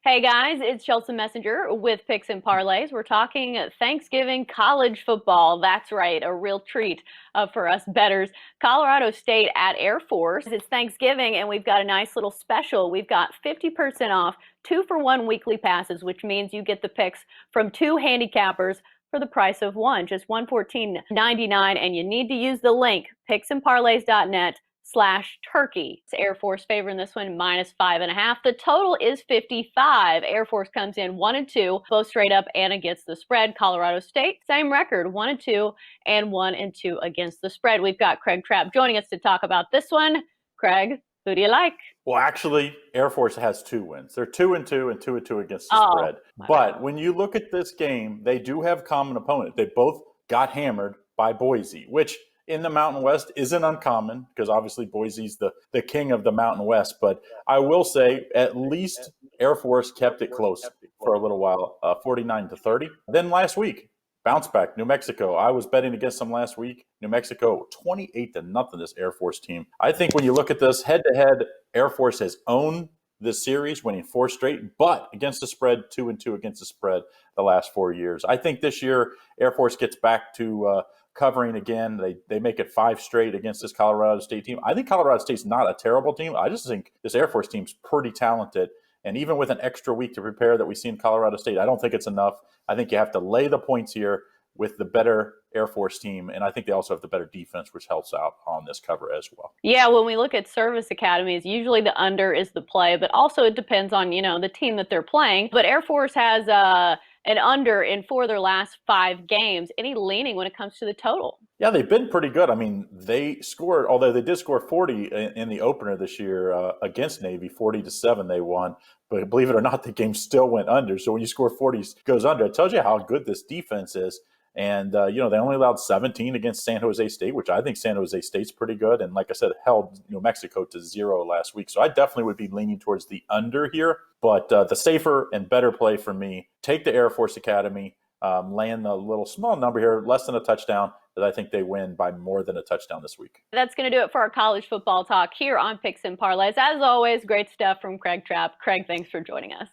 Hey guys, it's Chelsa Messenger with Picks and Parlays. We're talking Thanksgiving college football. That's right, a real treat for us bettors. Colorado State at Air Force. It's Thanksgiving and we've got a nice little special. We've got 50% off 2-for-1 weekly passes, which means you get the picks from two handicappers for the price of one, just $114.99. And you need to use the link picksandparlays.net/turkey. It's Air Force favoring this one -5.5. The total is 55. Air Force comes in 1-2, both straight up and against the spread. Colorado State, same record, 1-2 and 1-2 against the spread. We've got Craig Trapp joining us to talk about this one. Craig, who do you like? Well, actually, Air Force has two wins. They're 2-2 and 2-2 against the spread. But when you look at this game, they do have a common opponent. They both got hammered by Boise, which in the Mountain West isn't uncommon because obviously Boise's the king of the Mountain West. But I will say at least Air Force kept it close for a little while, 49-30. Then last week, bounce back, New Mexico. I was betting against them last week. New Mexico, 28-0, this Air Force team. I think when you look at this head-to-head, Air Force has owned this series, winning 4 straight, but against the spread, 2-2 against the spread the last 4 years. I think this year Air Force gets back to covering again. They make it 5 straight against this Colorado State team. I think Colorado State's not a terrible team. I just think this Air Force team's pretty talented. And even with an extra week to prepare that we see in Colorado State, I don't think it's enough. I think you have to lay the points here with the better Air Force team. And I think they also have the better defense, which helps out on this cover as well. Yeah, when we look at service academies, usually the under is the play, but also it depends on, the team that they're playing. But Air Force has an under in 4 of their last 5 games. Any leaning when it comes to the total? Yeah, they've been pretty good. I mean, they scored, although they did score 40 in the opener this year against Navy, 40-7 they won. But believe it or not, the game still went under. So when you score 40 goes under, it tells you how good this defense is. And, they only allowed 17 against San Jose State, which I think San Jose State's pretty good. And like I said, held New Mexico to 0 last week. So I definitely would be leaning towards the under here. But the safer and better play for me, take the Air Force Academy, land a little small number here, less than a touchdown, that I think they win by more than a touchdown this week. That's going to do it for our college football talk here on Picks and Parlays. As always, great stuff from Craig Trapp. Craig, thanks for joining us.